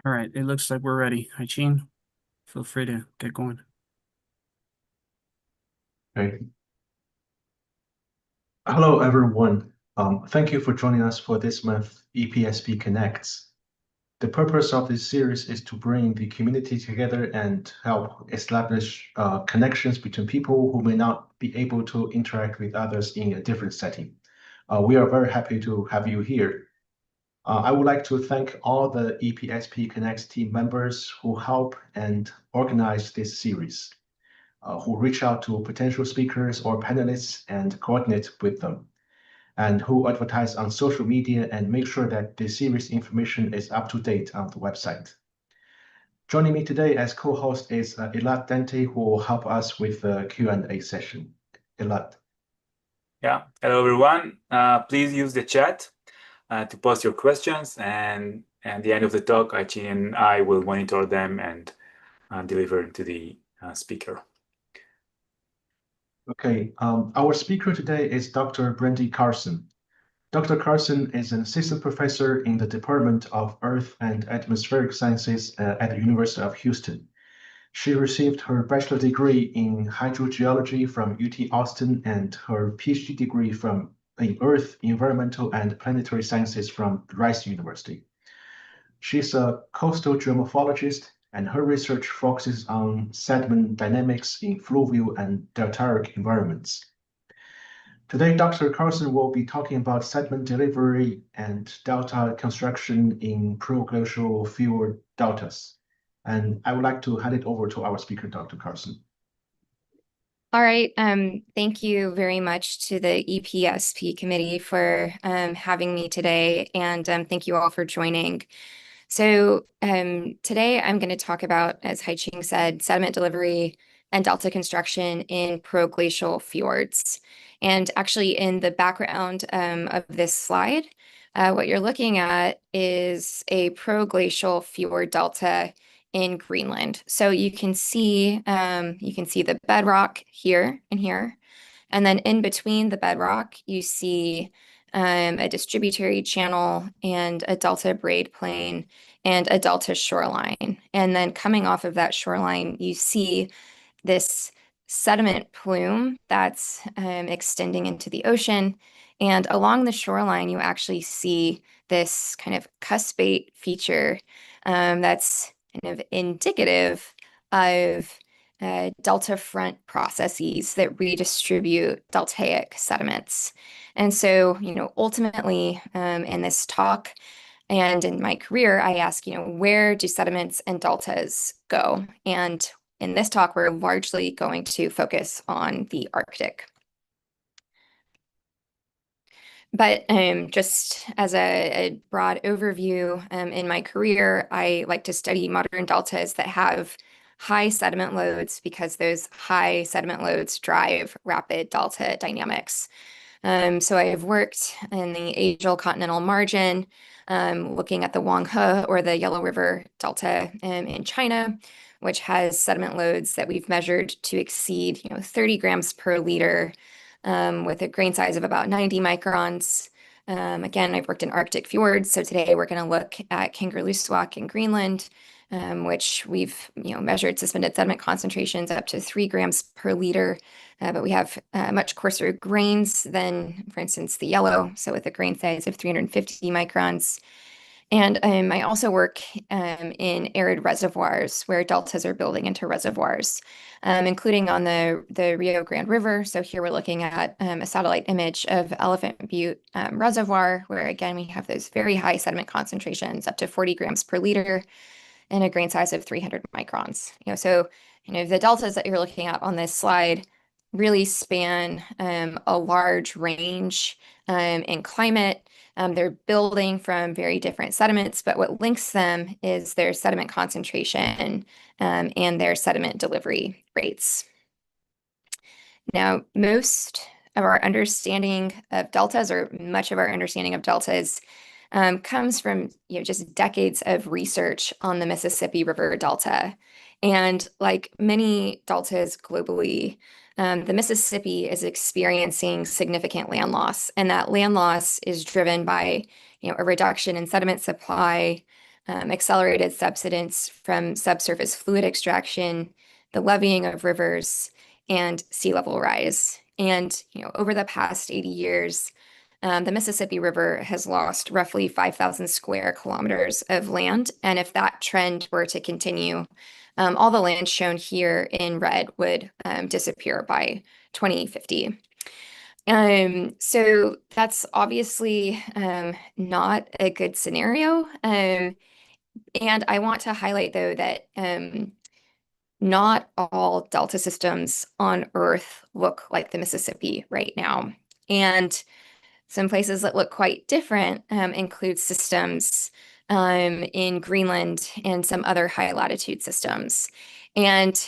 All right, it looks like we're ready. Haichin, feel free to get going. Okay. Hello, everyone. Thank you for joining us for this month EPSP Connects. The purpose of this series is to bring the community together and help establish connections between people who may not be able to interact with others in a different setting. We are very happy to have you here. I would like to thank all the EPSP Connects team members who help and organize this series. Who reach out to potential speakers or panelists and coordinate with them, and who advertise on social media and make sure that the series information is up to date on the website. Joining me today as co-host is Elad Dente, who will help us with the Q&A session. Elad. Yeah, hello everyone. Please use the chat to post your questions, and at the end of the talk, Aichi and I will monitor them and deliver to the speaker. Okay, our speaker today is Dr. Brandy Carson. Dr. Carson is an assistant professor in the Department of Earth and Atmospheric Sciences at the University of Houston. She received her bachelor degree in hydrogeology from UT Austin and her PhD degree in Earth, Environmental, and Planetary Sciences from Rice University. She's a coastal geomorphologist, and her research focuses on sediment dynamics in fluvial and deltaic environments. Today, Dr. Carson will be talking about sediment delivery and delta construction in proglacial fjord deltas. And I would like to hand it over to our speaker, Dr. Carson. All right. Thank you very much to the EPSP committee for having me today, and thank you all for joining. So today I'm going to talk about, as Haiqing said, sediment delivery and delta construction in proglacial fjords. And actually in the background of this slide, what you're looking at is a proglacial fjord delta in Greenland. So you can see the bedrock here and here, and then in between the bedrock, you see a distributary channel and a delta braid plane and a delta shoreline. And then coming off of that shoreline, you see this sediment plume that's extending into the ocean. And along the shoreline, you actually see this kind of cuspate feature that's kind of indicative of delta front processes that redistribute deltaic sediments. And so, ultimately, in this talk and in my career, I ask, where do sediments and deltas go? And in this talk, we're largely going to focus on the Arctic. But just as a broad overview, in my career, I like to study modern deltas that have high sediment loads because those high sediment loads drive rapid delta dynamics. So I have worked in the Asian continental margin, looking at the Wanghe or the Yellow River Delta in China, which has sediment loads that we've measured to exceed 30 grams per liter with a grain size of about 90 microns. Again, I've worked in Arctic fjords, so today we're going to look at Kangerlussuaq in Greenland, which we've measured suspended sediment concentrations up to 3 grams per liter, but we have much coarser grains than, for instance, the yellow, so with a grain size of 350 microns. And I also work in arid reservoirs where deltas are building into reservoirs, including on the Rio Grande River. So here we're looking at a satellite image of Elephant Butte Reservoir, where again, we have those very high sediment concentrations, up to 40 grams per liter, and a grain size of 300 microns. So the deltas that you're looking at on this slide really span a large range in climate. They're building from very different sediments, but what links them is their sediment concentration and their sediment delivery rates. Now, most of our understanding of deltas, or much of our understanding of deltas, comes from just decades of research on the Mississippi River Delta. And like many deltas globally, the Mississippi is experiencing significant land loss, and that land loss is driven by a reduction in sediment supply, accelerated subsidence from subsurface fluid extraction, the leveeing of rivers, and sea level rise. And over the past 80 years, the Mississippi River has lost roughly 5,000 square kilometers of land. And if that trend were to continue, all the land shown here in red would disappear by 2050. So that's obviously not a good scenario. And I want to highlight, though, that not all delta systems on Earth look like the Mississippi right now. And some places that look quite different include systems in Greenland and some other high latitude systems. And,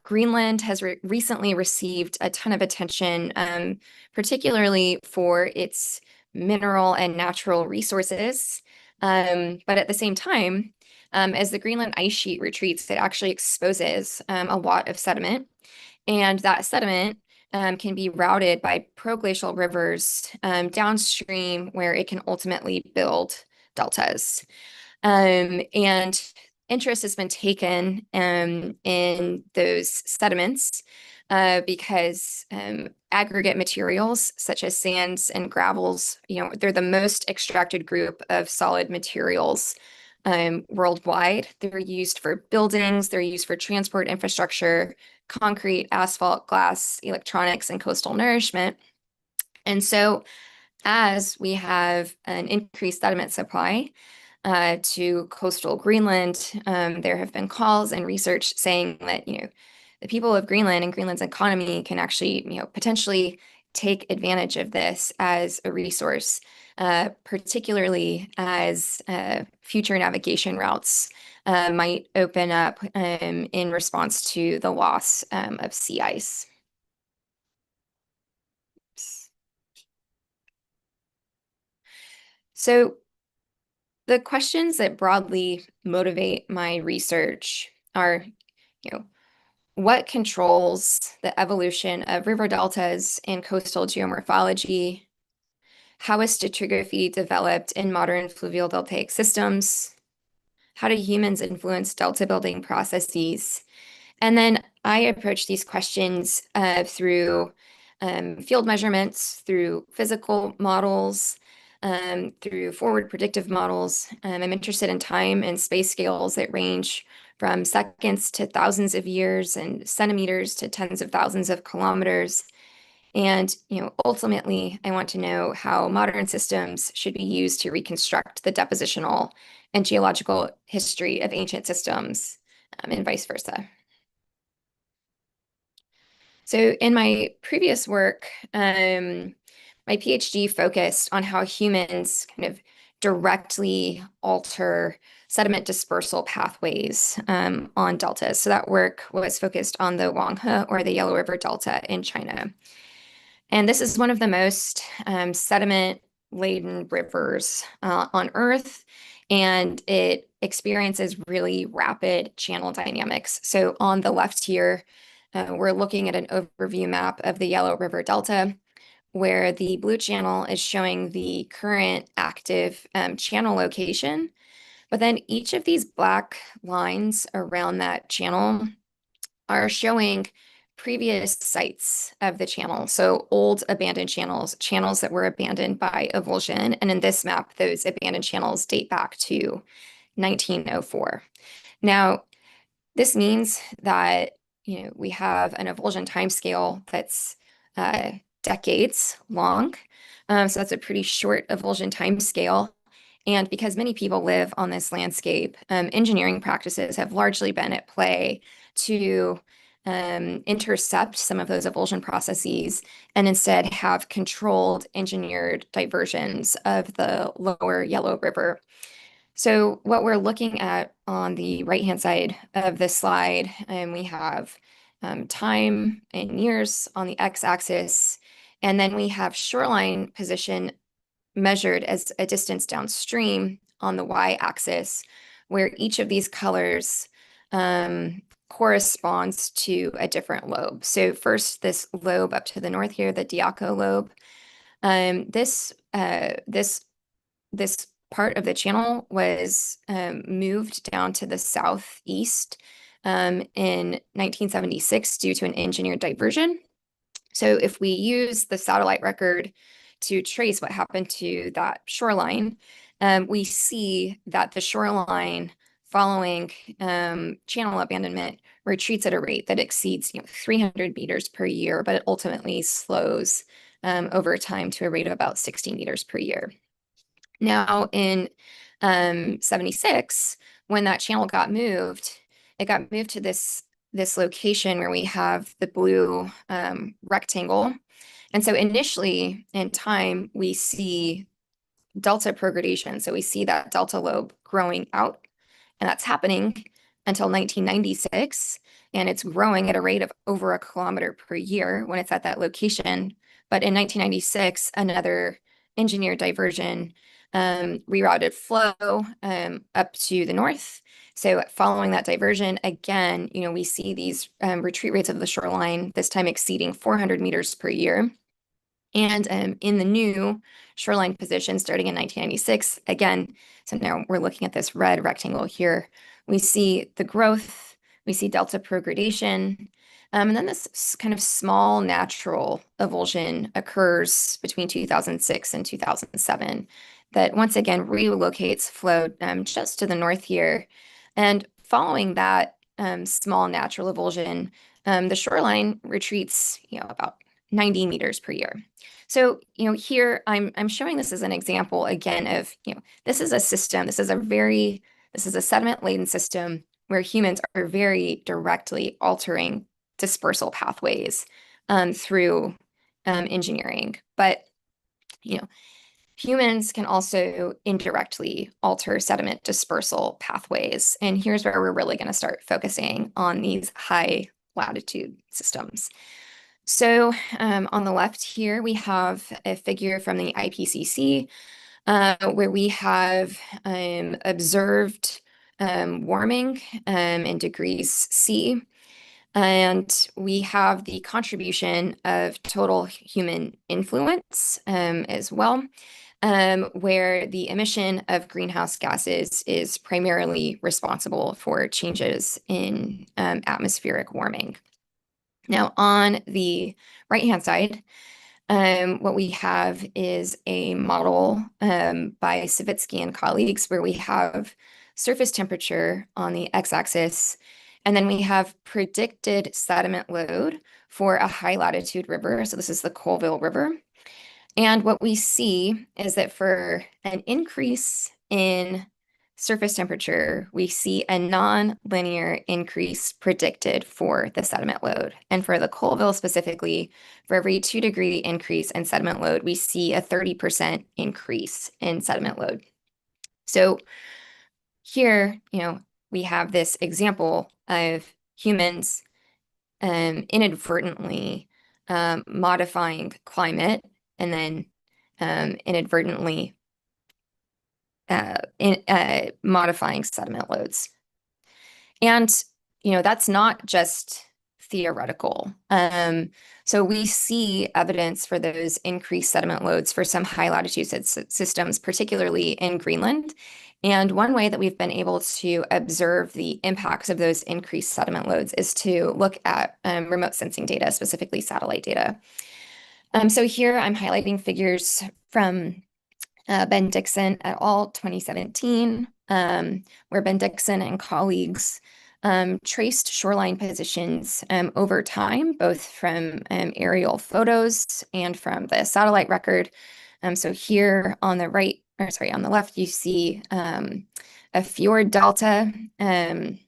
Greenland has recently received a ton of attention, particularly for its mineral and natural resources. But at the same time, as the Greenland ice sheet retreats, it actually exposes a lot of sediment. And that sediment can be routed by proglacial rivers downstream, where it can ultimately build deltas. And interest has been taken in those sediments because aggregate materials such as sands and gravels, they're the most extracted group of solid materials worldwide. They're used for buildings, they're used for transport infrastructure, concrete, asphalt, glass, electronics, and coastal nourishment. And so as we have an increased sediment supply to coastal Greenland, there have been calls and research saying that, the people of Greenland and Greenland's economy can actually, potentially take advantage of this as a resource, particularly as future navigation routes might open up in response to the loss of sea ice. Oops. So the questions that broadly motivate my research are, what controls the evolution of river deltas and coastal geomorphology? How is stratigraphy developed in modern fluvial deltaic systems? How do humans influence delta building processes? And then I approach these questions through field measurements, through physical models, through forward predictive models. I'm interested in time and space scales that range from seconds to thousands of years and centimeters to tens of thousands of kilometers. And, ultimately, I want to know how modern systems should be used to reconstruct the depositional and geological history of ancient systems, and vice versa. So in my previous work, my PhD focused on how humans kind of directly alter sediment dispersal pathways on deltas. So that work was focused on the Wanghe, or the Yellow River Delta in China. And this is one of the most sediment-laden rivers on Earth, and it experiences really rapid channel dynamics. So on the left here, we're looking at an overview map of the Yellow River Delta, where the blue channel is showing the current active channel location. But then each of these black lines around that channel are showing previous sites of the channel. So old abandoned channels, channels that were abandoned by avulsion. And in this map, those abandoned channels date back to 1904. Now, this means that we have an avulsion timescale that's decades long. So that's a pretty short avulsion timescale. And because many people live on this landscape, engineering practices have largely been at play to intercept some of those avulsion processes and instead have controlled engineered diversions of the lower Yellow River. So what we're looking at on the right-hand side of this slide, we have time in years on the x-axis, and then we have shoreline position measured as a distance downstream on the y-axis, where each of these colors corresponds to a different lobe. So first, this lobe up to the north here, the Diaco lobe, this part of the channel was moved down to the southeast in 1976 due to an engineered diversion. So if we use the satellite record to trace what happened to that shoreline, we see that the shoreline following channel abandonment retreats at a rate that exceeds 300 meters per year, but it ultimately slows over time to a rate of about 60 meters per year. Now in 76, when that channel got moved, it got moved to this location where we have the blue rectangle. And so initially in time, we see delta progradation. So we see that delta lobe growing out, and that's happening until 1996. And it's growing at a rate of over 1 kilometer per year when it's at that location. But in 1996, another engineered diversion rerouted flow up to the north. So following that diversion, again, we see these retreat rates of the shoreline, this time exceeding 400 meters per year. And in the new shoreline position starting in 1996, again, so now we're looking at this red rectangle here, we see the growth, we see delta progradation, and then this kind of small natural avulsion occurs between 2006 and 2007 that once again relocates flow just to the north here. And following that small natural avulsion, the shoreline retreats, about 90 meters per year. So, here I'm showing this as an example again of, this is a system, this is a sediment-laden system where humans are very directly altering dispersal pathways through engineering. But, humans can also indirectly alter sediment dispersal pathways. And here's where we're really going to start focusing on these high latitude systems. So on the left here, we have a figure from the IPCC where we have observed warming in degrees C. And we have the contribution of total human influence as well, where the emission of greenhouse gases is primarily responsible for changes in atmospheric warming. Now, on the right-hand side, what we have is a model by Savitsky and colleagues where we have surface temperature on the x-axis, and then we have predicted sediment load for a high-latitude river. So this is the Colville River. And what we see is that for an increase in surface temperature, we see a non-linear increase predicted for the sediment load. And for the Colville specifically, for every 2-degree increase in sediment load, we see a 30% increase in sediment load. So here, we have this example of humans inadvertently modifying climate and then inadvertently modifying sediment loads. And, that's not just theoretical. So we see evidence for those increased sediment loads for some high latitude systems, particularly in Greenland. And one way that we've been able to observe the impacts of those increased sediment loads is to look at remote sensing data, specifically satellite data. So here I'm highlighting figures from Ben Dixon et al. 2017, where Ben Dixon and colleagues traced shoreline positions over time, both from aerial photos and from the satellite record. So here on the right, or sorry, on the left, you see a fjord delta in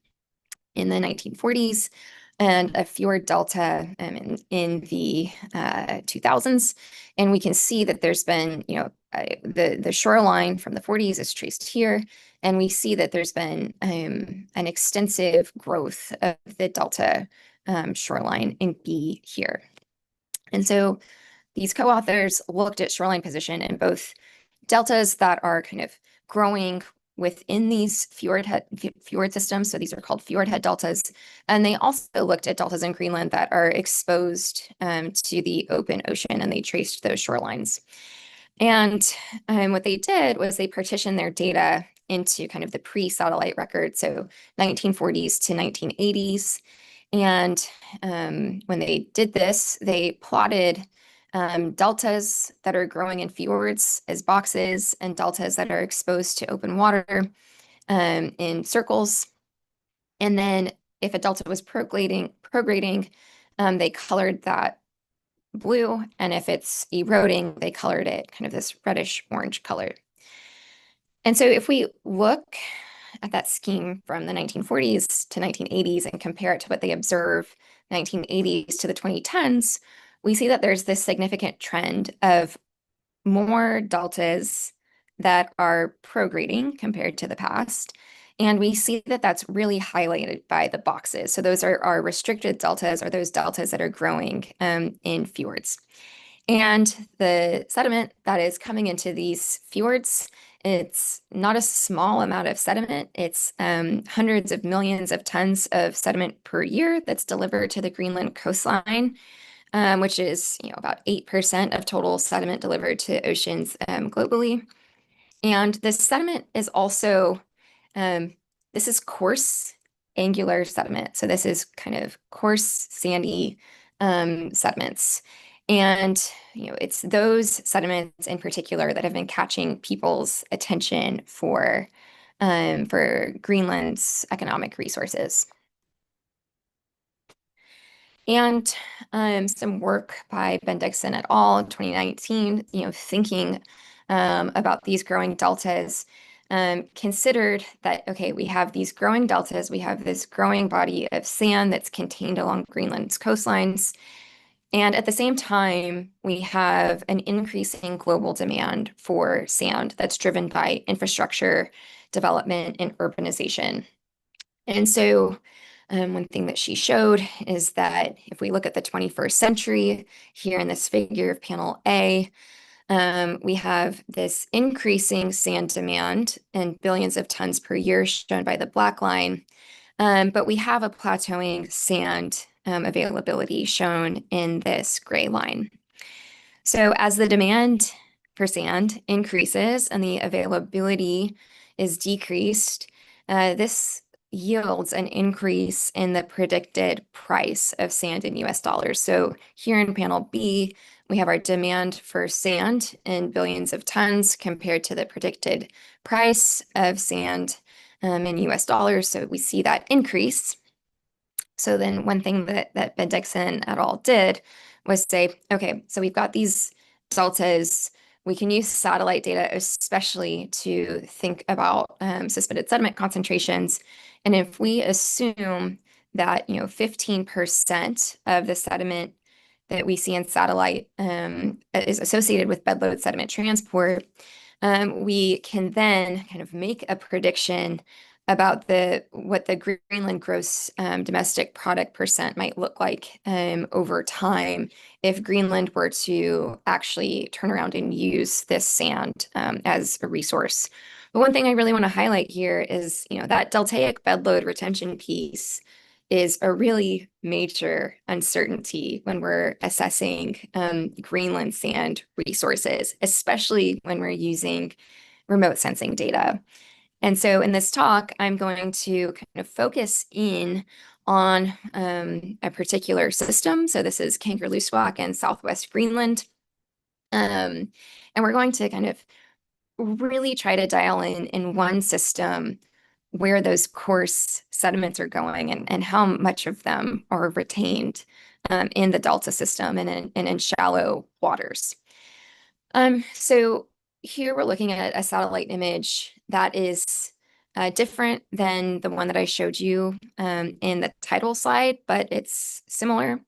the 1940s and a fjord delta in the 2000s. And we can see that there's been, the shoreline from the 40s is traced here. And we see that there's been an extensive growth of the delta shoreline in B here. And so these co-authors looked at shoreline position in both deltas that are kind of growing within these fjord systems. So these are called fjord head deltas. And they also looked at deltas in Greenland that are exposed to the open ocean, and they traced those shorelines. And what they did was they partitioned their data into kind of the pre-satellite record, so 1940s to 1980s. And when they did this, they plotted deltas that are growing in fjords as boxes and deltas that are exposed to open water in circles. And then if a delta was prograding, they colored that blue, and if it's eroding, they colored it kind of this reddish orange color. And so if we look at that scheme from the 1940s to 1980s and compare it to what they observe 1980s to the 2010s, we see that there's this significant trend of more deltas that are prograding compared to the past. And we see that that's really highlighted by the boxes. So those are our restricted deltas, or those deltas that are growing in fjords. And the sediment that is coming into these fjords, it's not a small amount of sediment. It's hundreds of millions of tons of sediment per year that's delivered to the Greenland coastline, which is about 8% of total sediment delivered to oceans globally. And this sediment is also, this is coarse angular sediment. So this is kind of coarse, sandy sediments. And it's those sediments in particular that have been catching people's attention for Greenland's economic resources. And some work by Ben Dixon et al. In 2019, thinking about these growing deltas, considered that, okay, we have these growing deltas, we have this growing body of sand that's contained along Greenland's coastlines. And at the same time, we have an increasing global demand for sand that's driven by infrastructure development and urbanization. And so one thing that she showed is that if we look at the 21st century, here in this figure of panel A, we have this increasing sand demand in billions of tons per year shown by the black line. But we have a plateauing sand availability shown in this gray line. So as the demand for sand increases and the availability is decreased, this yields an increase in the predicted price of sand in US dollars. So here in panel B, we have our demand for sand in billions of tons compared to the predicted price of sand in US dollars. So we see that increase. So then one thing that Ben Dixon et al. Did was say, okay, so we've got these deltas. We can use satellite data, especially to think about suspended sediment concentrations. And if we assume that 15% of the sediment that we see in satellite is associated with bedload sediment transport, we can then kind of make a prediction about what the Greenland gross domestic product percent might look like over time if Greenland were to actually turn around and use this sand as a resource. But one thing I really want to highlight here is, that deltaic bedload retention piece is a really major uncertainty when we're assessing Greenland sand resources, especially when we're using remote sensing data. And so in this talk, I'm going to kind of focus in on a particular system. So this is Kangerlussuaq in Southwest Greenland. And we're going to kind of really try to dial in one system where those coarse sediments are going and how much of them are retained in the delta system and in shallow waters. So here we're looking at a satellite image that is different than the one that I showed you in the title slide, but it's similar.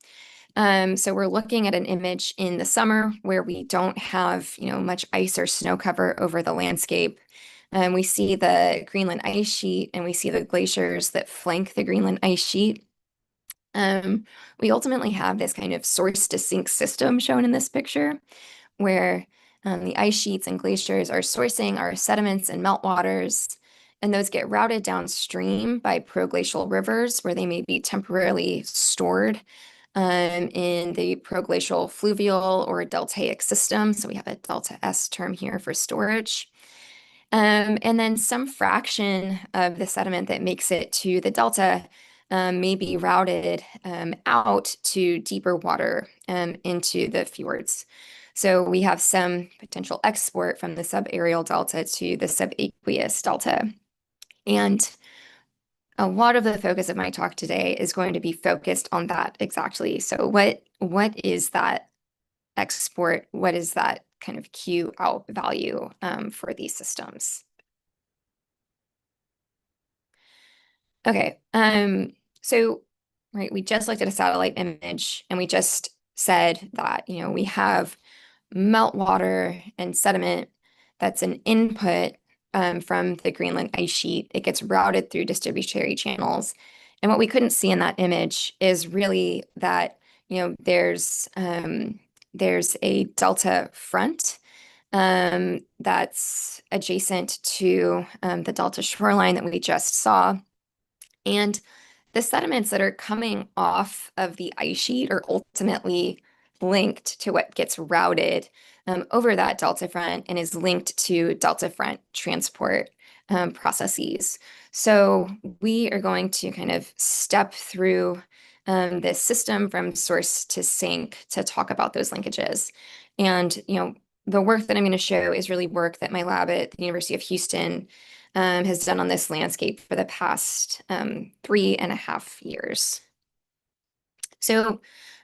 So we're looking at an image in the summer where we don't have, much ice or snow cover over the landscape. We see the Greenland ice sheet and we see the glaciers that flank the Greenland ice sheet. We ultimately have this kind of source to sink system shown in this picture where the ice sheets and glaciers are sourcing our sediments and meltwaters, and those get routed downstream by proglacial rivers where they may be temporarily stored in the proglacial fluvial or deltaic system. So we have a delta S term here for storage. And then some fraction of the sediment that makes it to the delta may be routed out to deeper water into the fjords. So we have some potential export from the subaerial delta to the subaqueous delta. And a lot of the focus of my talk today is going to be focused on that exactly. So what is that export? What is that kind of Q out value for these systems? Okay, so right, we just looked at a satellite image and we just said that, you know, we have meltwater and sediment that's an input from the Greenland ice sheet. It gets routed through distributary channels. And what we couldn't see in that image is really that, you know, there's a delta front that's adjacent to the delta shoreline that we just saw. And the sediments that are coming off of the ice sheet are ultimately linked to what gets routed over that delta front and is linked to delta front transport processes. So we are going to kind of step through this system from source to sink to talk about those linkages. And, you know, the work that I'm going to show is really work that my lab at the University of Houston has done on this landscape for the past 3.5 years. So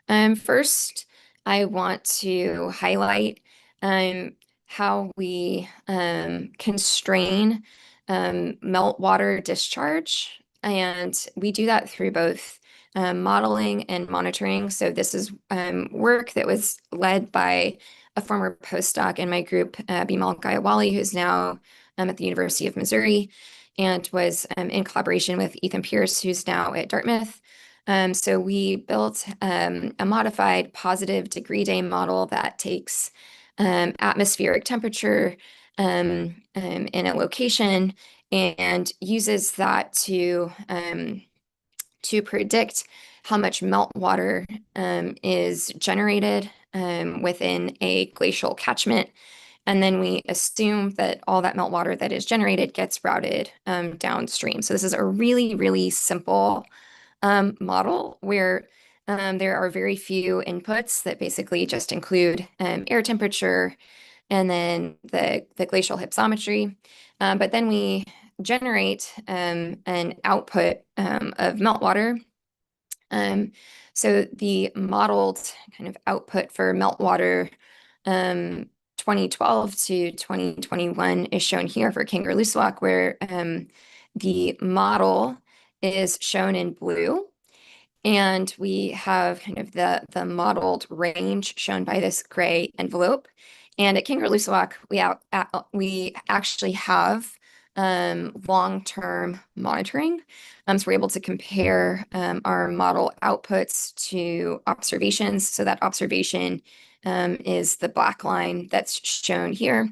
first, I want to highlight how we constrain meltwater discharge. And we do that through both modeling and monitoring. So this is work that was led by a former postdoc in my group, Bimal Gayawali, who's now at the University of Missouri, and was in collaboration with Ethan Pierce, who's now at Dartmouth. So we built a modified positive degree day model that takes atmospheric temperature in a location and uses that to predict how much meltwater is generated within a glacial catchment. And then we assume that all that meltwater that is generated gets routed downstream. So this is a really, really simple model where there are very few inputs that basically just include air temperature and then the glacial hypsometry. But then we generate an output of meltwater. So the modeled kind of output for meltwater 2012 to 2021 is shown here for Kangerlussuaq, where the model is shown in blue. And we have kind of the modeled range shown by this gray envelope. And at Kangerlussuaq, we actually have long-term monitoring. So we're able to compare our model outputs to observations. So that observation is the black line that's shown here.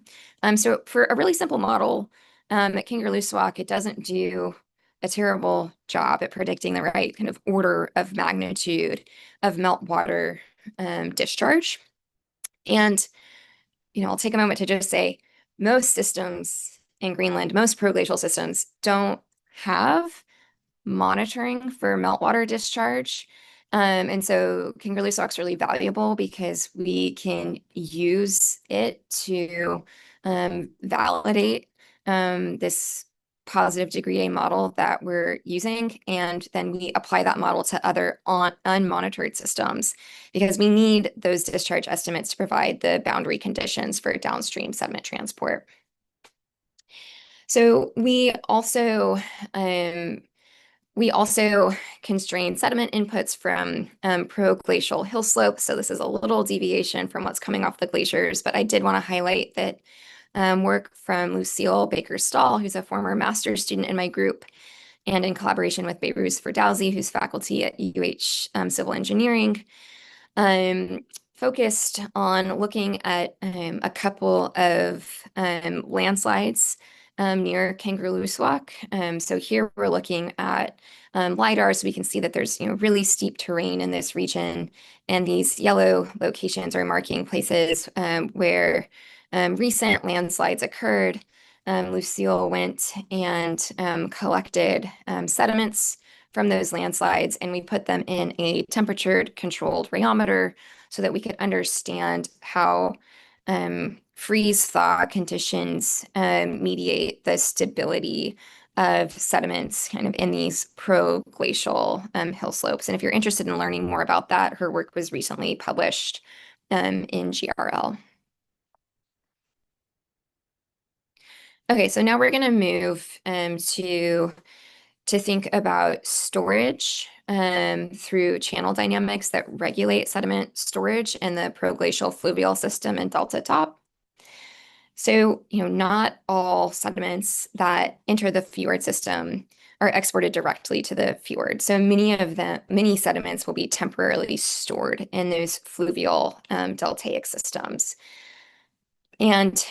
So for a really simple model at Kangerlussuaq, it doesn't do a terrible job at predicting the right kind of order of magnitude of meltwater discharge. And, you know, I'll take a moment to just say most systems in Greenland, most proglacial systems don't have monitoring for meltwater discharge. And so Kangerlussuaq is really valuable because we can use it to validate this positive degree A model that we're using, and then we apply that model to other unmonitored systems because we need those discharge estimates to provide the boundary conditions for downstream sediment transport. So we also constrain sediment inputs from proglacial hill slopes. So this is a little deviation from what's coming off the glaciers, but I did want to highlight that work from Lucille Baker-Stahl, who's a former master's student in my group, and in collaboration with Behruz Ferdowsi, who's faculty at UH Civil Engineering, focused on looking at a couple of landslides near Kangerlussuaq. So here we're looking at LiDAR, so we can see that there's really steep terrain in this region, and these yellow locations are marking places where recent landslides occurred. Lucille went and collected sediments from those landslides, and we put them in a temperature-controlled rheometer so that we could understand how freeze-thaw conditions mediate the stability of sediments kind of in these proglacial hill slopes. And if you're interested in learning more about that, her work was recently published in GRL. Okay, so now we're going to move to think about storage through channel dynamics that regulate sediment storage in the proglacial fluvial system and delta top. So, not all sediments that enter the fjord system are exported directly to the fjord. So many sediments will be temporarily stored in those fluvial deltaic systems. And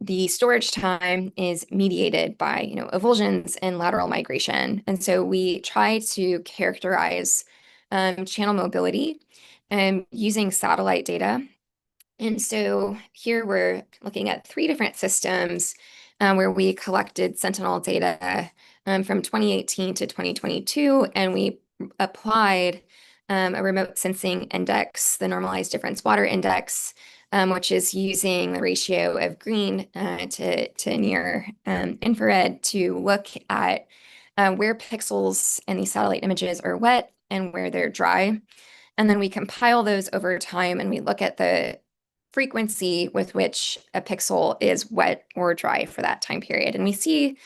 the storage time is mediated by, avulsions and lateral migration. And so we try to characterize channel mobility using satellite data. And so here we're looking at 3 different systems where we collected sentinel data from 2018 to 2022, and we applied a remote sensing index, the normalized difference water index, which is using the ratio of green to near infrared to look at where pixels in these satellite images are wet and where they're dry. And then we compile those over time, and we look at the frequency with which a pixel is wet or dry for that time period. And we see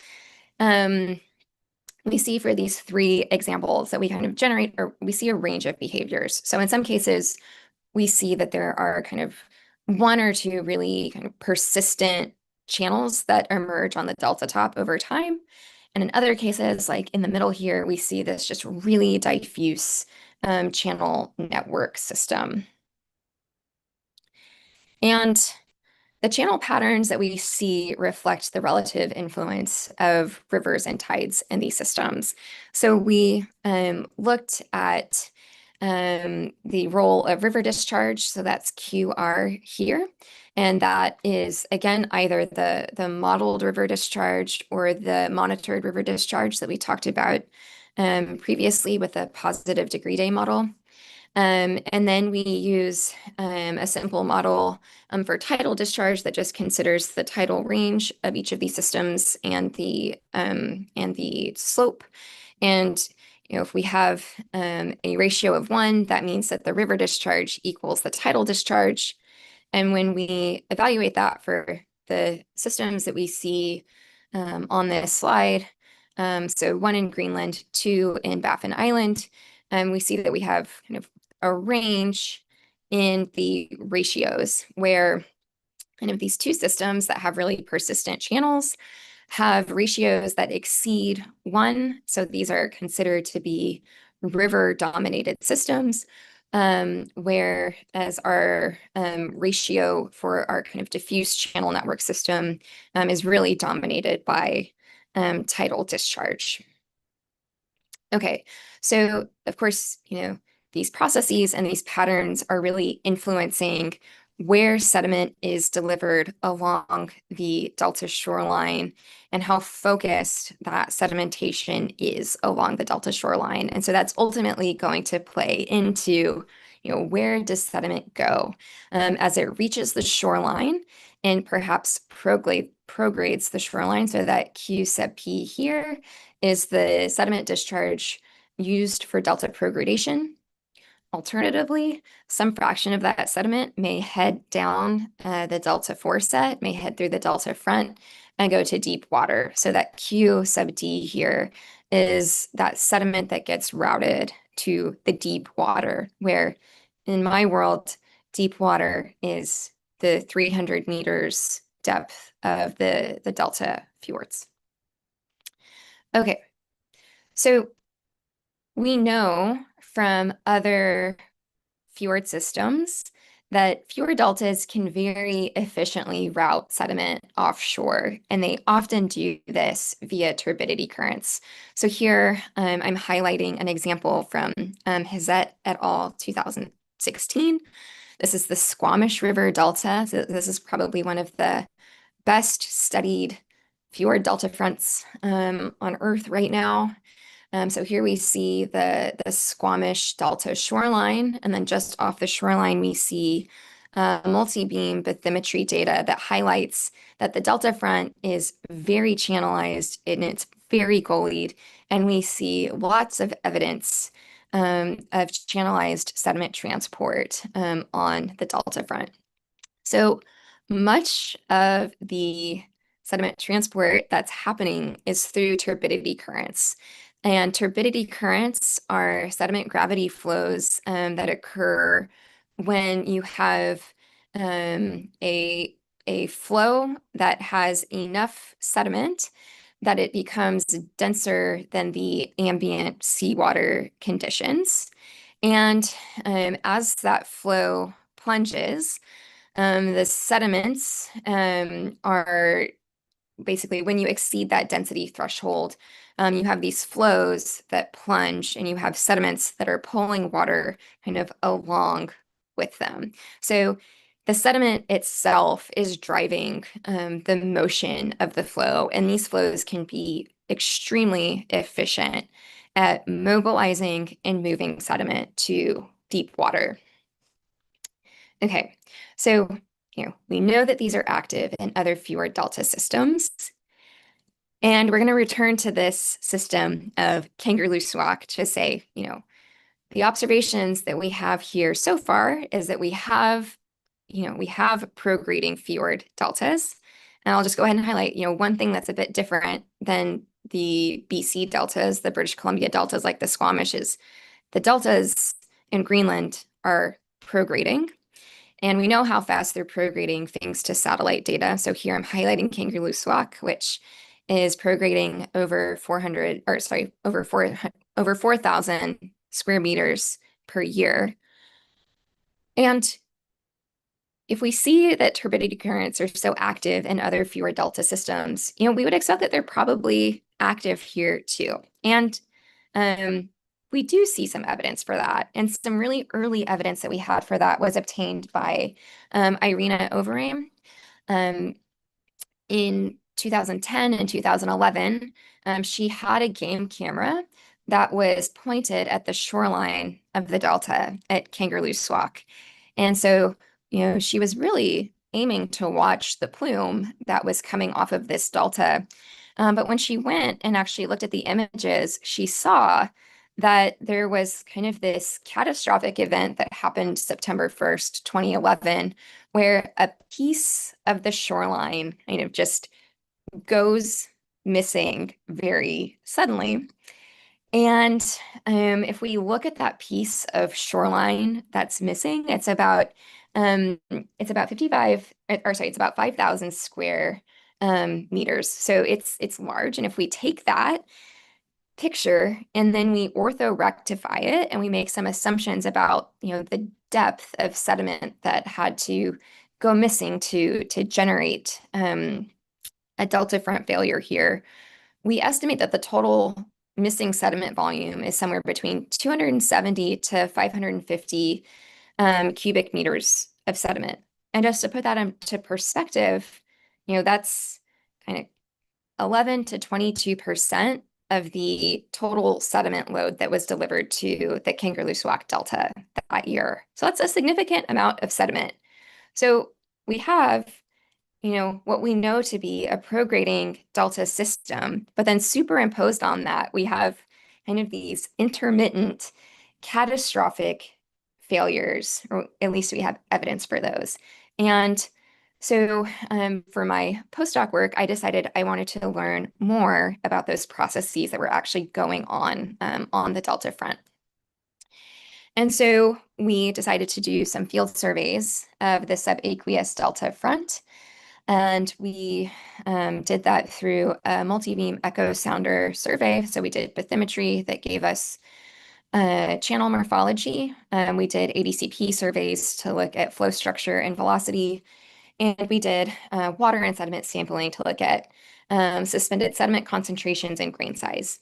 for these 3 examples that we kind of generate, or we see a range of behaviors. So in some cases, we see that there are kind of 1 or 2 really kind of persistent channels that emerge on the delta top over time. And in other cases, like in the middle here, we see this just really diffuse channel network system. And the channel patterns that we see reflect the relative influence of rivers and tides in these systems. So we looked at the role of river discharge, so that's QR here. And that is, again, either the modeled river discharge or the monitored river discharge that we talked about previously with the positive degree day model. And then we use a simple model for tidal discharge that just considers the tidal range of each of these systems and the slope. And if we have a ratio of 1, that means that the river discharge equals the tidal discharge. And when we evaluate that for the systems that we see on this slide, so 1 in Greenland, 2 in Baffin Island, we see that we have kind of a range in the ratios where kind of these 2 systems that have really persistent channels have ratios that exceed 1. So these are considered to be river-dominated systems, whereas our ratio for our kind of diffuse channel network system is really dominated by tidal discharge. Okay, so of course, these processes and these patterns are really influencing where sediment is delivered along the delta shoreline and how focused that sedimentation is along the delta shoreline. And so that's ultimately going to play into, where does sediment go as it reaches the shoreline and perhaps progrades the shoreline. So that Q sub P here is the sediment discharge used for delta progradation. Alternatively, some fraction of that sediment may head down the delta foreset, may head through the delta front and go to deep water. So that Q sub D here is that sediment that gets routed to the deep water, where in my world, deep water is the 300 meters depth of the delta fjords. Okay, so we know from other fjord systems that fjord deltas can very efficiently route sediment offshore, and they often do this via turbidity currents. So here I'm highlighting an example from Hizet et al. 2016. This is the Squamish River Delta. So this is probably one of the best studied fjord delta fronts on Earth right now. So here we see the Squamish Delta shoreline, and then just off the shoreline, we see multi-beam bathymetry data that highlights that the delta front is very channelized and it's very gullied, and we see lots of evidence of channelized sediment transport on the delta front. So much of the sediment transport that's happening is through turbidity currents. And turbidity currents are sediment gravity flows that occur when you have a flow that has enough sediment that it becomes denser than the ambient seawater conditions. And as that flow plunges, the sediments are basically, when you exceed that density threshold, you have these flows that plunge, and you have sediments that are pulling water kind of along with them. So the sediment itself is driving the motion of the flow, and these flows can be extremely efficient at mobilizing and moving sediment to deep water. Okay, so we know that these are active in other fjord delta systems. And we're going to return to this system of Kangerlussuaq to say, the observations that we have here so far is that we have prograding fjord deltas. And I'll just go ahead and highlight, one thing that's a bit different than the BC deltas, the British Columbia deltas like the Squamish, is the deltas in Greenland are prograding. And we know how fast they're prograding thanks to satellite data. So here I'm highlighting Kangerlussuaq, which is prograding over 4,000 square meters per year. And if we see that turbidity currents are so active in other fjord delta systems, we would expect that they're probably active here too. And we do see some evidence for that. And some really early evidence that we had for that was obtained by Irina Overeem in 2010 and 2011. She had a game camera that was pointed at the shoreline of the delta at Kangerlussuaq. And so, she was really aiming to watch the plume that was coming off of this delta. But when she went and actually looked at the images, she saw that there was kind of this catastrophic event that happened September 1st, 2011, where a piece of the shoreline kind of just goes missing very suddenly. And if we look at that piece of shoreline that's missing, it's about 5,000 square meters. So it's large. And if we take that picture and then we orthorectify it and we make some assumptions about the depth of sediment that had to go missing to generate a delta front failure here, we estimate that the total missing sediment volume is somewhere between 270 to 550 cubic meters of sediment. And just to put that into perspective, that's kind of 11 to 22% of the total sediment load that was delivered to the Kangerlussuaq Delta that year. So that's a significant amount of sediment. So we have, what we know to be a prograding delta system, but then superimposed on that, we have kind of these intermittent catastrophic failures, or at least we have evidence for those. And so for my postdoc work, I decided I wanted to learn more about those processes that were actually going on the delta front. And so we decided to do some field surveys of the subaqueous delta front. And we did that through a multi-beam echo sounder survey. So we did bathymetry that gave us channel morphology. We did ADCP surveys to look at flow structure and velocity. And we did water and sediment sampling to look at suspended sediment concentrations and grain size.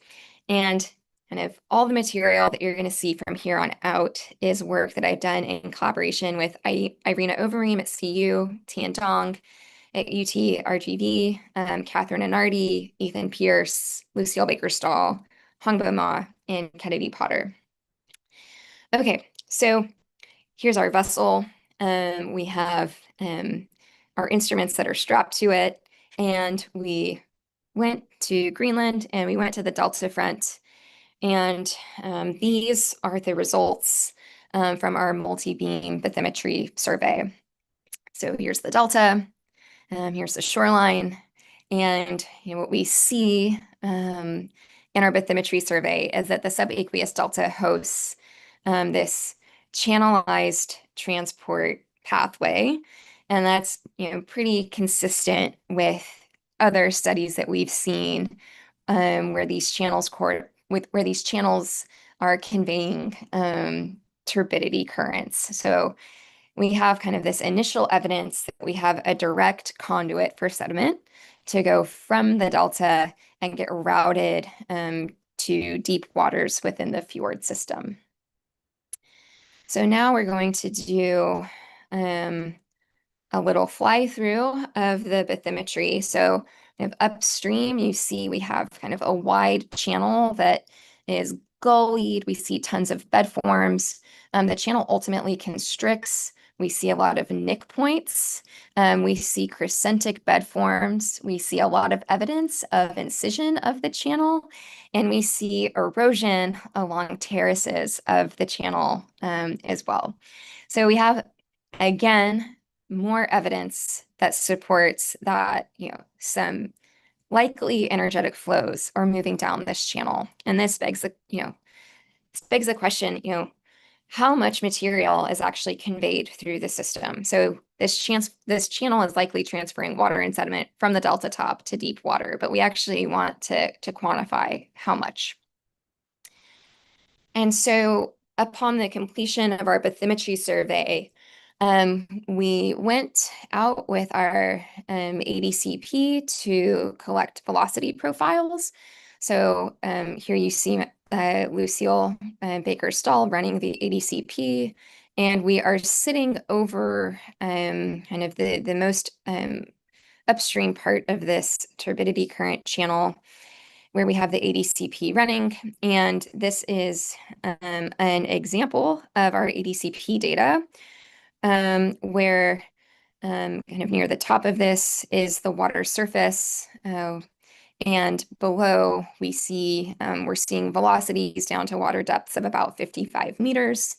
And kind of all the material that you're going to see from here on out is work that I've done in collaboration with Irina Overeem at CU, Tian Dong at UT RGV, Catherine Anardi, Ethan Pierce, Lucille Baker-Stahl, Hongbo Ma, and Kennedy Potter. Okay, so here's our vessel. We have our instruments that are strapped to it, and we went to Greenland and we went to the Delta Front. And these are the results from our multi-beam bathymetry survey. So here's the Delta, here's the shoreline, and what we see in our bathymetry survey is that the subaqueous delta hosts this channelized transport pathway, and that's pretty consistent with other studies that we've seen where these channels are conveying turbidity currents. So we have kind of this initial evidence that we have a direct conduit for sediment to go from the delta and get routed to deep waters within the fjord system. So now we're going to do a little fly through of the bathymetry. So upstream, you see we have kind of a wide channel that is gullied. We see tons of bed forms. The channel ultimately constricts. We see a lot of nick points. We see crescentic bed forms. We see a lot of evidence of incision of the channel, and we see erosion along terraces of the channel as well. So we have, again, more evidence that supports that, some likely energetic flows are moving down this channel. And this begs the question, how much material is actually conveyed through the system? So this channel is likely transferring water and sediment from the delta top to deep water, but we actually want to quantify how much. And so upon the completion of our bathymetry survey, we went out with our ADCP to collect velocity profiles. So here you see Lucille Baker-Stahl running the ADCP, and we are sitting over kind of the most upstream part of this turbidity current channel where we have the ADCP running. And this is an example of our ADCP data where kind of near the top of this is the water surface. And below we're seeing velocities down to water depths of about 55 meters.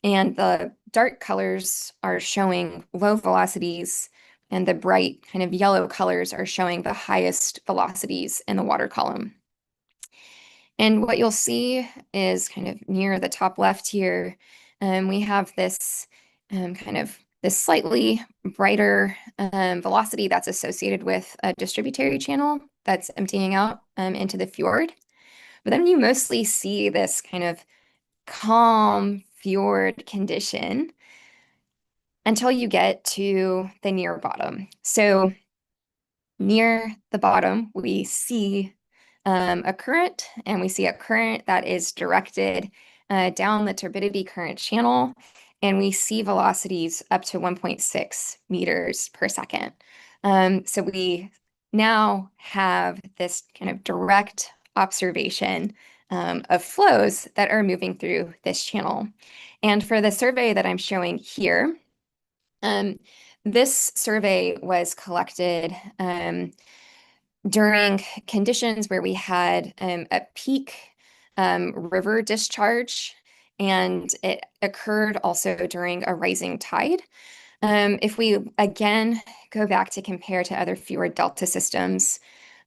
And the dark colors are showing low velocities, and the bright kind of yellow colors are showing the highest velocities in the water column. And what you'll see is kind of near the top left here, we have this kind of this slightly brighter velocity that's associated with a distributary channel that's emptying out into the fjord. But then you mostly see this kind of calm fjord condition until you get to the near bottom. So near the bottom, we see a current, and we see a current that is directed down the turbidity current channel, and we see velocities up to 1.6 meters per second. So we now have this kind of direct observation of flows that are moving through this channel. And for the survey that I'm showing here, this survey was collected during conditions where we had a peak river discharge, and it occurred also during a rising tide. If we again go back to compare to other fjord delta systems,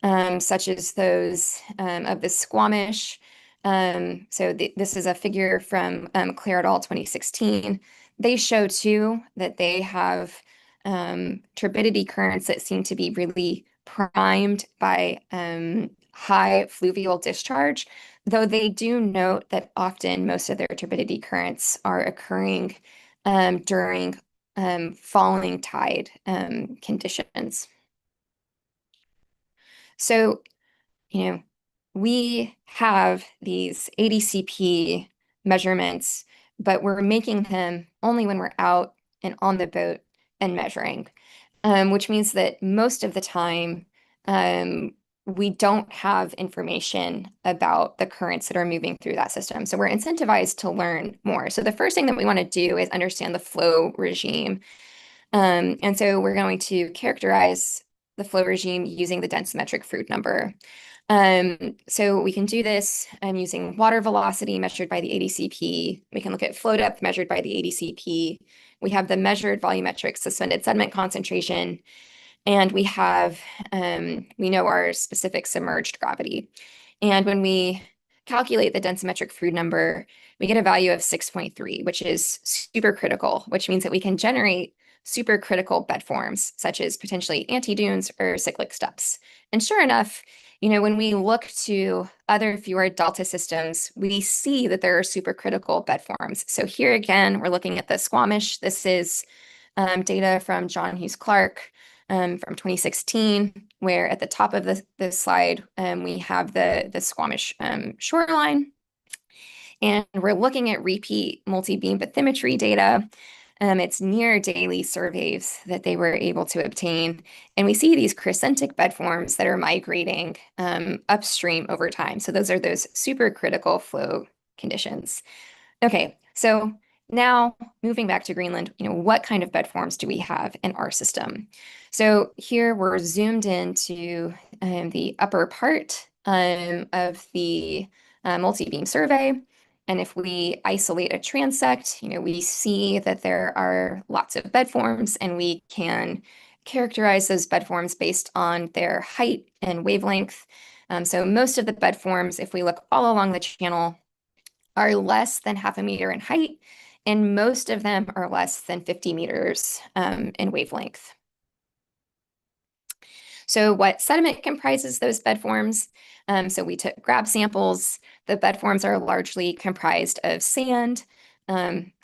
such as those of the Squamish, this is a figure from Clare et al. 2016. They show too that they have turbidity currents that seem to be really primed by high fluvial discharge, though they do note that often most of their turbidity currents are occurring during falling tide conditions. So, we have these ADCP measurements, but we're making them only when we're out and on the boat and measuring, which means that most of the time we don't have information about the currents that are moving through that system. So we're incentivized to learn more. So the first thing that we want to do is understand the flow regime. And so we're going to characterize the flow regime using the densimetric Froude number. So we can do this using water velocity measured by the ADCP. We can look at flow depth measured by the ADCP. We have the measured volumetric suspended sediment concentration, and we know our specific submerged gravity. And when we calculate the densimetric Froude number, we get a value of 6.3, which is supercritical, which means that we can generate supercritical bed forms, such as potentially antidunes or cyclic steps. And sure enough, when we look to other fjord delta systems, we see that there are supercritical bed forms. So here again, we're looking at the Squamish. This is data from John Hughes Clark from 2016, where at the top of the slide, we have the Squamish shoreline. And we're looking at repeat multi-beam bathymetry data. It's near daily surveys that they were able to obtain. And we see these crescentic bed forms that are migrating upstream over time. So those are those supercritical flow conditions. Okay, so now moving back to Greenland, what kind of bed forms do we have in our system? So here we're zoomed into the upper part of the multi-beam survey. And if we isolate a transect, we see that there are lots of bed forms, and we can characterize those bed forms based on their height and wavelength. So most of the bed forms, if we look all along the channel, are less than 0.5 meter in height, and most of them are less than 50 meters in wavelength. So what sediment comprises those bed forms? So we took grab samples. The bed forms are largely comprised of sand.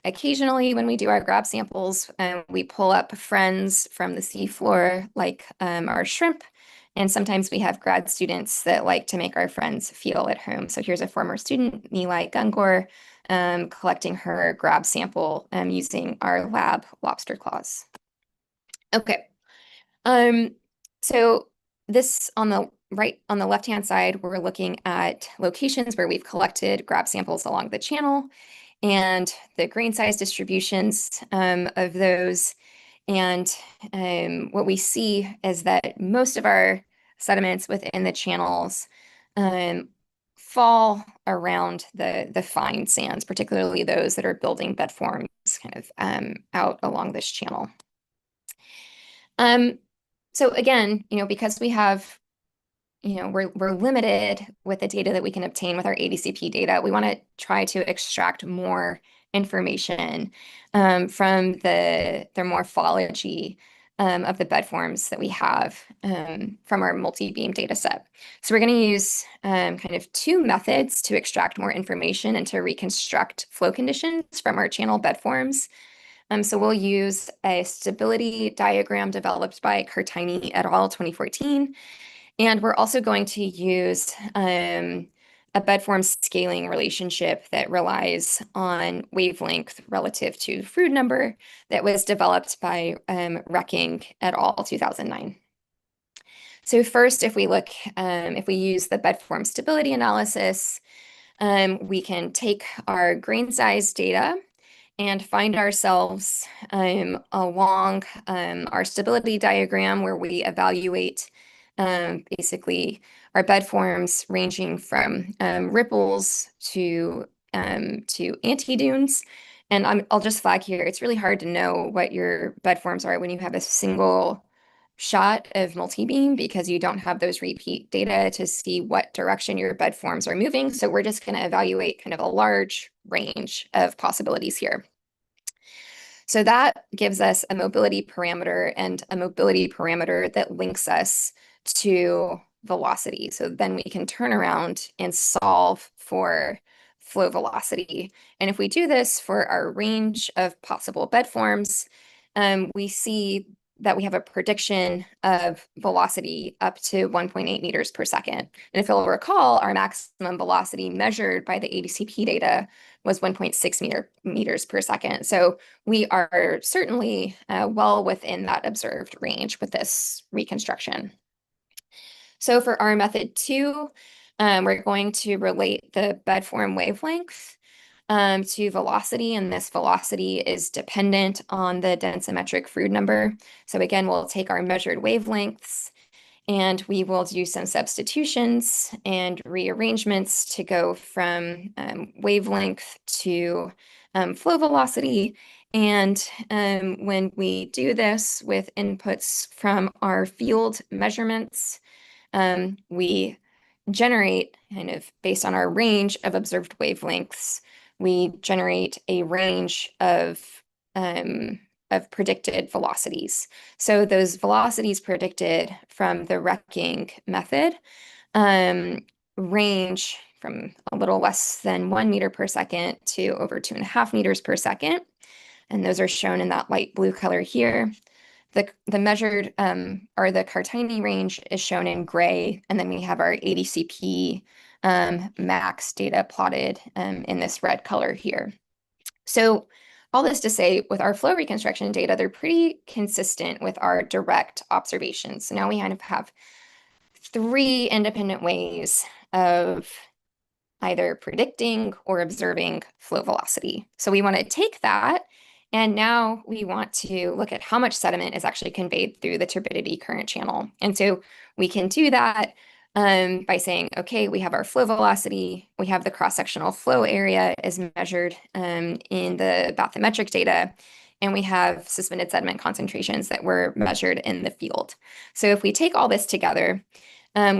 Occasionally, when we do our grab samples, we pull up friends from the seafloor, like our shrimp. And sometimes we have grad students that like to make our friends feel at home. So here's a former student, Nilay Gungor, collecting her grab sample using our lab lobster claws. Okay. So this on the left-hand side, we're looking at locations where we've collected grab samples along the channel and the grain size distributions of those. And what we see is that most of our sediments within the channels fall around the fine sands, particularly those that are building bed forms kind of out along this channel. So again, because we have, we're limited with the data that we can obtain with our ADCP data, we want to try to extract more information from the morphology of the bed forms that we have from our multi-beam data set. So we're going to use kind of two methods to extract more information and to reconstruct flow conditions from our channel bed forms. So we'll use a stability diagram developed by Cartini et al. 2014. And we're also going to use a bed form scaling relationship that relies on wavelength relative to Froude number that was developed by Recking et al. 2009. So first, if we use the bed form stability analysis, we can take our grain size data and find ourselves along our stability diagram where we evaluate basically our bed forms ranging from ripples to anti-dunes. And I'll just flag here, it's really hard to know what your bed forms are when you have a single shot of multi-beam because you don't have those repeat data to see what direction your bed forms are moving. So we're just going to evaluate kind of a large range of possibilities here. So that gives us a mobility parameter and a mobility parameter that links us to velocity. So then we can turn around and solve for flow velocity. And if we do this for our range of possible bed forms, we see that we have a prediction of velocity up to 1.8 meters per second. And if you'll recall, our maximum velocity measured by the AGCP data was 1.6 meters per second. So we are certainly well within that observed range with this reconstruction. So for our method 2, we're going to relate the bed form wavelength to velocity, and this velocity is dependent on the densimetric Froude number. So again, we'll take our measured wavelengths and we will do some substitutions and rearrangements to go from wavelength to flow velocity. And when we do this with inputs from our field measurements, we generate, kind of based on our range of observed wavelengths, we generate a range of predicted velocities. So those velocities predicted from the wrecking method range from a little less than 1 meter per second to over 2.5 meters per second. And those are shown in that light blue color here. The measured or the Cartini range is shown in gray, and then we have our AGCP max data plotted in this red color here. So all this to say, with our flow reconstruction data, they're pretty consistent with our direct observations. So now we kind of have 3 independent ways of either predicting or observing flow velocity. So we want to take that, and now we want to look at how much sediment is actually conveyed through the turbidity current channel. And so we can do that by saying, okay, we have our flow velocity, we have the cross-sectional flow area as measured in the bathymetric data, and we have suspended sediment concentrations that were measured in the field. So if we take all this together,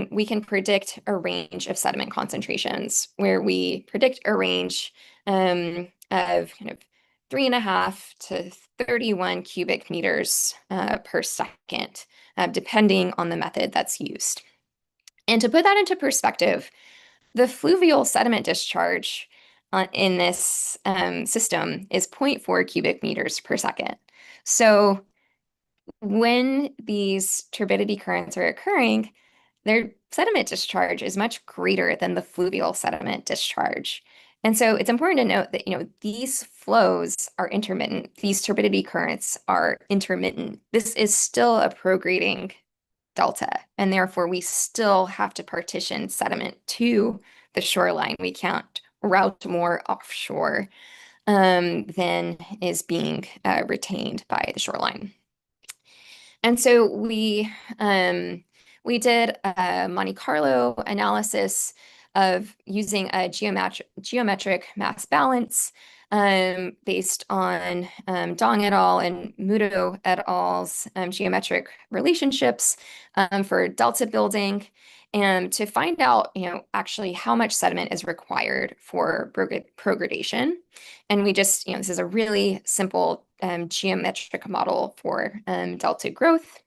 we can predict a range of sediment concentrations, where we predict a range of kind of 3.5 to 31 cubic meters per second, depending on the method that's used. And to put that into perspective, the fluvial sediment discharge in this system is 0.4 cubic meters per second. So when these turbidity currents are occurring, their sediment discharge is much greater than the fluvial sediment discharge. And so it's important to note that, these flows are intermittent. These turbidity currents are intermittent. This is still a prograding delta, and therefore we still have to partition sediment to the shoreline. We can't route more offshore than is being retained by the shoreline. And so we did a Monte Carlo analysis of using a geometric mass balance based on Dong et al. And Muto et al.'s geometric relationships for delta building, and to find out, actually how much sediment is required for progradation. And we just, this is a really simple geometric model for delta growth.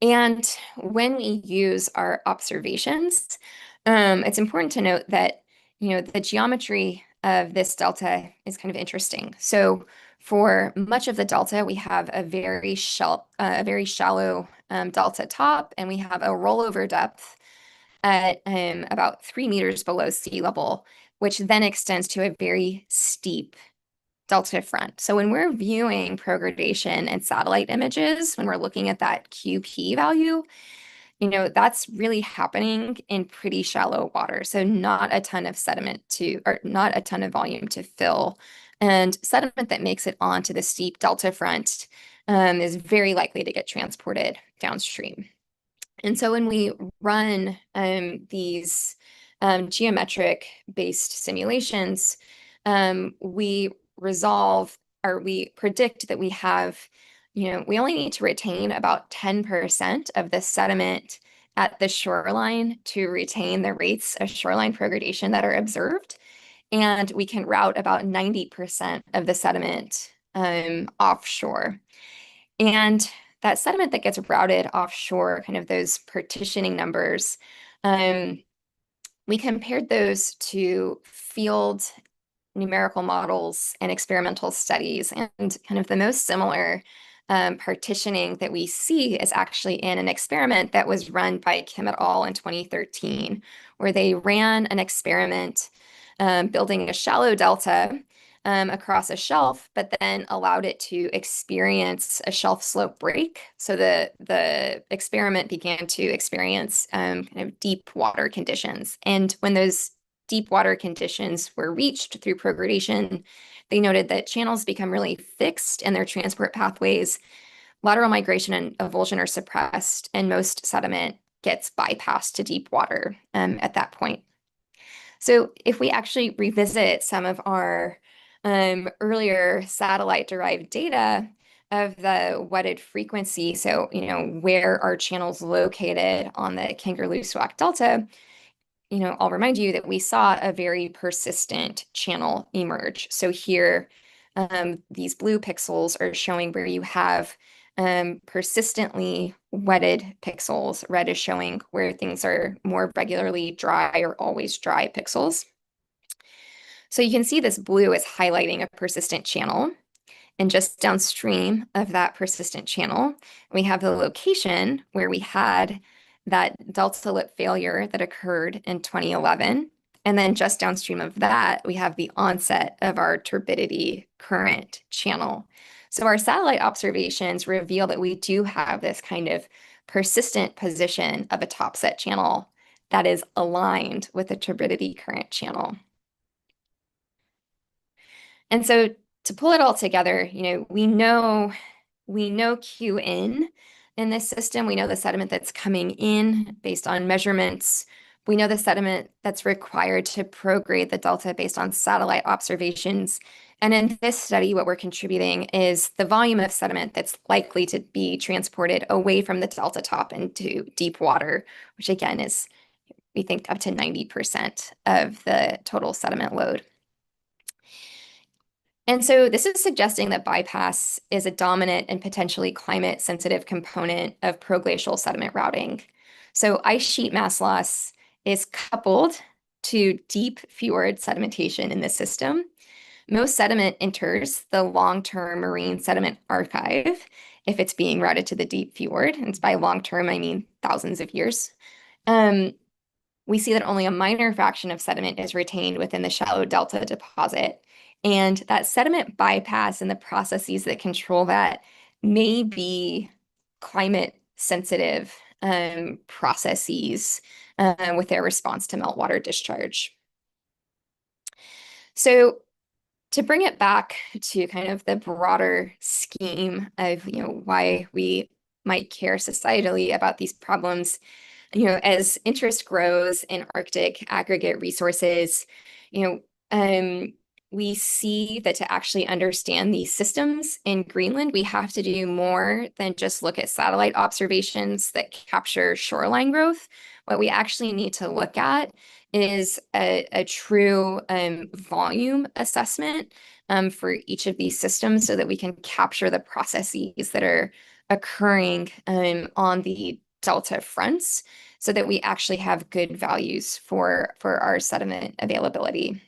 And when we use our observations, it's important to note that, the geometry of this delta is kind of interesting. So for much of the delta, we have a very shallow delta top, and we have a rollover depth at about 3 meters below sea level, which then extends to a very steep delta front. So when we're viewing progradation and satellite images, when we're looking at that QP value, that's really happening in pretty shallow water. So not a ton of not a ton of volume to fill. And sediment that makes it onto the steep delta front is very likely to get transported downstream. And so when we run these geometric-based simulations, we predict that we have, we only need to retain about 10% of the sediment at the shoreline to retain the rates of shoreline progradation that are observed. And we can route about 90% of the sediment offshore. And that sediment that gets routed offshore, kind of those partitioning numbers, we compared those to field numerical models and experimental studies. And kind of the most similar partitioning that we see is actually in an experiment that was run by Kim et al. In 2013, where they ran an experiment building a shallow delta across a shelf, but then allowed it to experience a shelf slope break. So the experiment began to experience kind of deep water conditions. And when those deep water conditions were reached through progradation, they noted that channels become really fixed in their transport pathways, lateral migration and avulsion are suppressed, and most sediment gets bypassed to deep water at that point. So if we actually revisit some of our earlier satellite-derived data of the wetted frequency, so where are channels located on the Kangerlussuaq Delta, I'll remind you that we saw a very persistent channel emerge. So here, these blue pixels are showing where you have persistently wetted pixels. Red is showing where things are more regularly dry or always dry pixels. So you can see this blue is highlighting a persistent channel. And just downstream of that persistent channel, we have the location where we had that delta lip failure that occurred in 2011. And then just downstream of that, we have the onset of our turbidity current channel. So our satellite observations reveal that we do have this kind of persistent position of a topset channel that is aligned with the turbidity current channel. And so to pull it all together, we know QN in this system. We know the sediment that's coming in based on measurements. We know the sediment that's required to prograde the delta based on satellite observations. And in this study, what we're contributing is the volume of sediment that's likely to be transported away from the delta top into deep water, which again is, we think, up to 90% of the total sediment load. And so this is suggesting that bypass is a dominant and potentially climate-sensitive component of proglacial sediment routing. So ice sheet mass loss is coupled to deep fjord sedimentation in the system. Most sediment enters the long-term marine sediment archive if it's being routed to the deep fjord. And by long-term, I mean thousands of years. We see that only a minor fraction of sediment is retained within the shallow delta deposit. And that sediment bypass and the processes that control that may be climate-sensitive processes with their response to meltwater discharge. So to bring it back to kind of the broader scheme of why we might care societally about these problems, as interest grows in Arctic aggregate resources, we see that to actually understand these systems in Greenland, we have to do more than just look at satellite observations that capture shoreline growth. What we actually need to look at is a true volume assessment for each of these systems so that we can capture the processes that are occurring on the delta fronts so that we actually have good values for our sediment availability.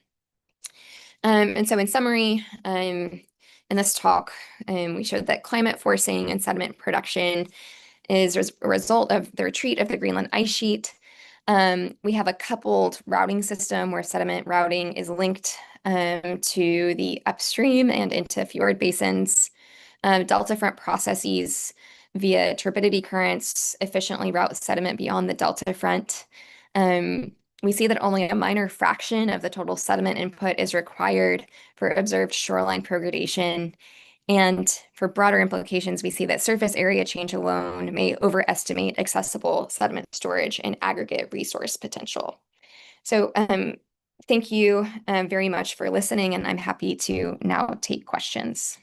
And so in summary, in this talk, we showed that climate forcing and sediment production is a result of the retreat of the Greenland ice sheet. We have a coupled routing system where sediment routing is linked to the upstream and into fjord basins. Delta front processes via turbidity currents efficiently route sediment beyond the delta front. We see that only a minor fraction of the total sediment input is required for observed shoreline progradation. And for broader implications, we see that surface area change alone may overestimate accessible sediment storage and aggregate resource potential. So thank you very much for listening, and I'm happy to now take questions.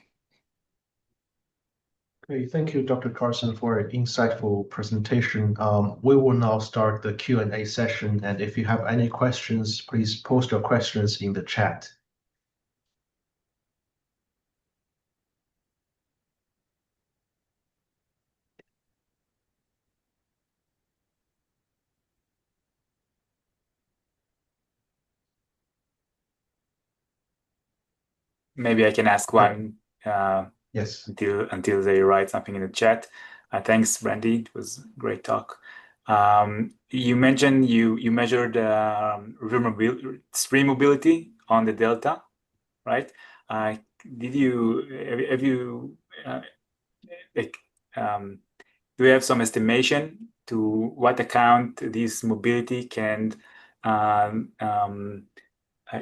Okay, thank you, Dr. Carson, for an insightful presentation. We will now start the Q&A session, and if you have any questions, please post your questions in the chat. maybe I can ask one Yes. until they write something in the chat. Thanks, Brandy. It was a great talk. You mentioned you measured stream mobility on the delta, right? Did you have you like do you have some estimation to what account this mobility can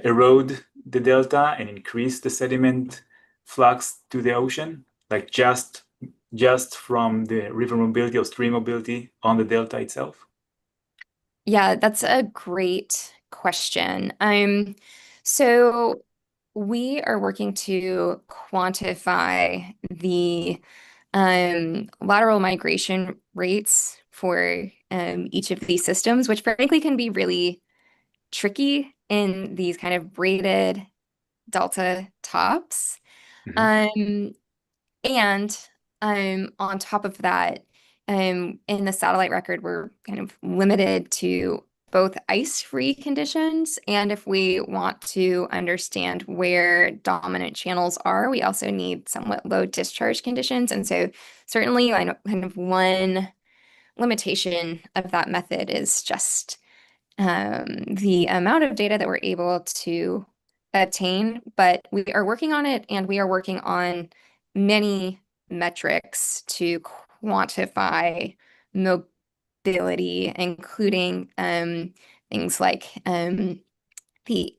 erode the delta and increase the sediment flux to the ocean, like just from the river mobility or stream mobility on the delta itself? Yeah, that's a great question. So we are working to quantify the lateral migration rates for each of these systems, which frankly can be really tricky in these kind of braided delta tops. Mhm. And on top of that, in the satellite record, we're kind of limited to both ice-free conditions, and if we want to understand where dominant channels are, we also need somewhat low discharge conditions. And so certainly I know kind of one limitation of that method is just the amount of data that we're able to obtain, but we are working on it, and we are working on many metrics to quantify mobility, including things like the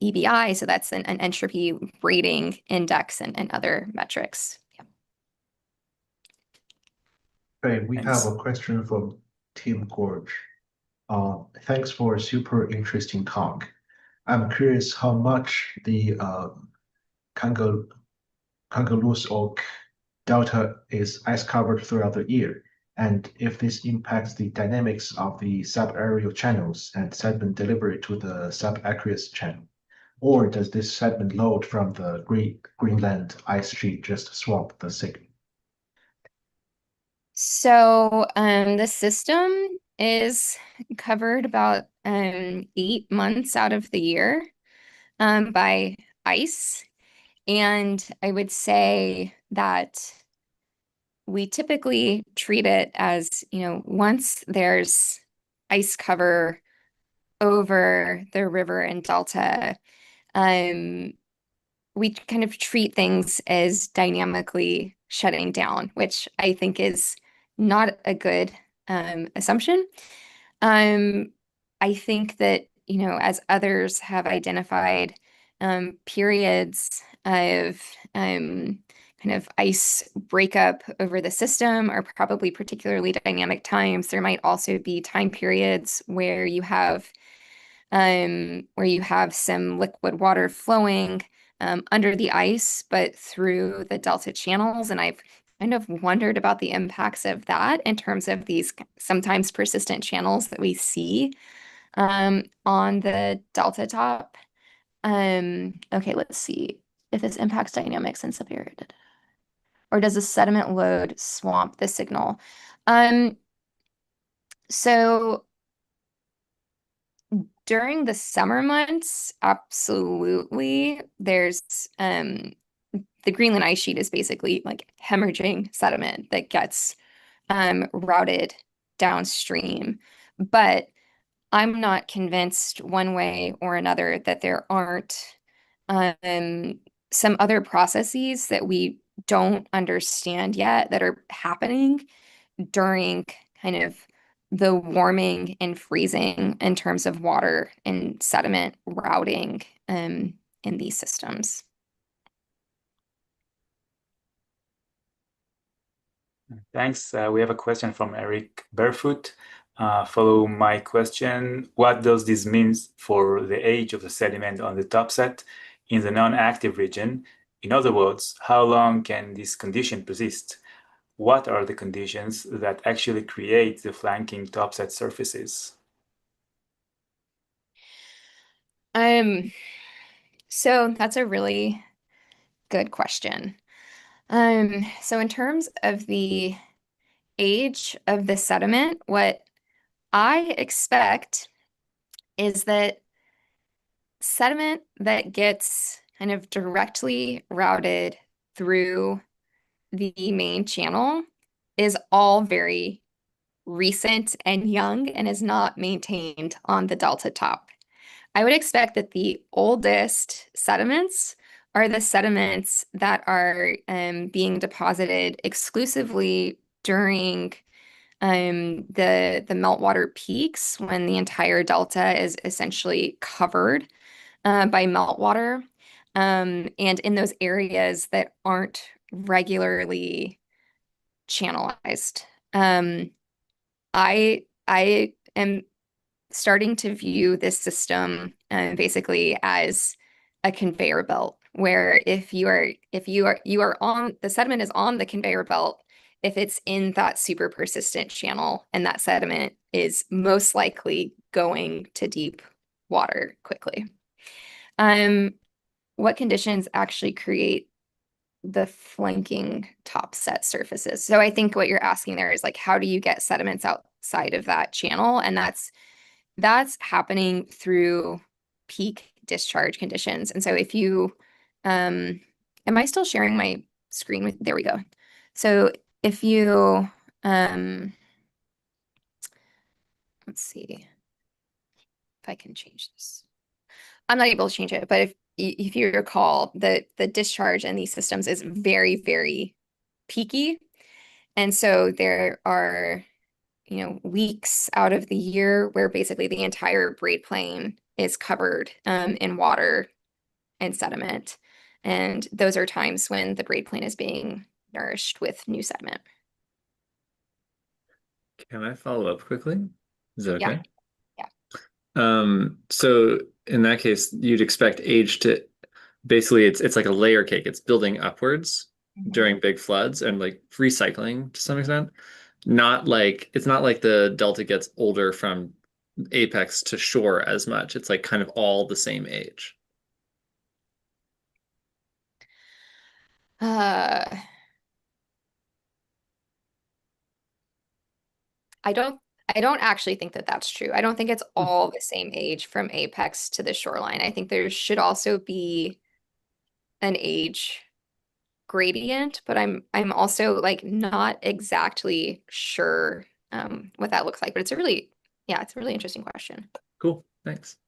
EBI, so that's an entropy rating index, and other metrics. Yeah. Okay, we have Thanks. a question from Tim Gorge. Thanks for a super interesting talk. I'm curious how much the Kangaloo's Oak Delta is ice covered throughout the year, and if this impacts the dynamics of the subaerial channels and sediment delivery to the subaqueous channel. Or does this sediment load from the Greenland ice sheet just swamp the signal? So the system is covered about 8 months out of the year by ice. And I would say that we typically treat it as, once there's ice cover over the river and delta, we kind of treat things as dynamically shutting down, which I think is not a good assumption. I think that, as others have identified, periods of kind of ice breakup over the system are probably particularly dynamic times. There might also be time periods where you have some liquid water flowing under the ice, but through the delta channels. And I've kind of wondered about the impacts of that in terms of these sometimes persistent channels that we see on the delta top. Okay, let's see if this impacts dynamics and severity. Or does the sediment load swamp the signal? So during the summer months, absolutely. There's the Greenland ice sheet is basically like hemorrhaging sediment that gets routed downstream. But I'm not convinced one way or another that there aren't some other processes that we don't understand yet that are happening during kind of the warming and freezing in terms of water and sediment routing in these systems. Thanks. We have a question from Eric Barefoot. Follow my question. What does this mean for the age of the sediment on the topset in the non-active region? In other words, how long can this condition persist? What are the conditions that actually create the flanking topset surfaces? So that's a really good question. So in terms of the age of the sediment, what I expect is that sediment that gets kind of directly routed through the main channel is all very recent and young and is not maintained on the delta top. I would expect that the oldest sediments are the sediments that are being deposited exclusively during the meltwater peaks, when the entire delta is essentially covered by meltwater, and in those areas that aren't regularly channelized. I am starting to view this system basically as a conveyor belt, where if you are on the sediment is on the conveyor belt, if it's in that super persistent channel, and that sediment is most likely going to deep water quickly. What conditions actually create the flanking topset surfaces? So I think what you're asking there is like, how do you get sediments outside of that channel? And that's happening through peak discharge conditions. And so if you, am I still sharing my screen with, there we go. So if you, let's see if I can change this. I'm not able to change it, but if you recall, the discharge in these systems is very, very peaky. And so there are, weeks out of the year where basically the entire braid plane is covered in water and sediment. And those are times when the braid plane is being nourished with new sediment. Can I follow up quickly? Is that Yeah. okay? Yeah. So in that case, you'd expect age to basically it's like a layer cake. It's building upwards during big floods and like recycling to some extent. It's not like the delta gets older from apex to shore as much. It's like kind of all the same age. I don't actually think that that's true. I don't think it's all the same age from apex to the shoreline. I think there should also be an age gradient, but I'm also like not exactly sure what that looks like. But it's a really interesting question. Cool, thanks.